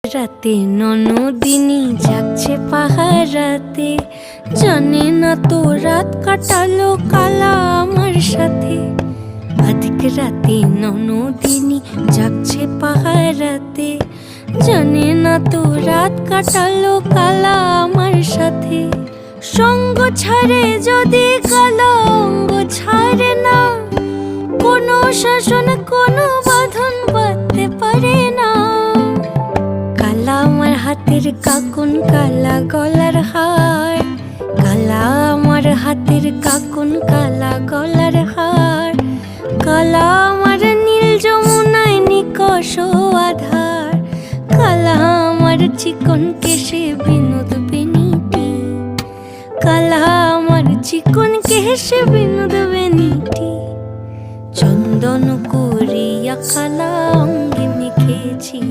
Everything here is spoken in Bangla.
রাতে ননদিনী জাগছে পাহারাতে, জানে না তো রাত কাটালো কালা আমার সাথে। আধিক রাতে ননদিনী জাগছে পাহারাতে, জানে না তো রাত কাটালো কালা আমার সাথে। সঙ্গ ছাড়ে যদি কালা অঙ্গ ছাড়ে না, কোনো শাসন কোনো বাঁধন বাঁধতে পারে না। কালা আমার হাতের কাকুন কালা গলার হার, কালা আমার হাতের কাকুন কালা গলার হার। কালা আমার নীল যমুনায় নিকষ আধার, কালা আমার চিকন কেশে বিনোদ বেনিটি, কালা আমার চিকন কেশে বিনোদ বেনিটি। চন্দন করিয়া কালা অঙ্গে মেখেছি।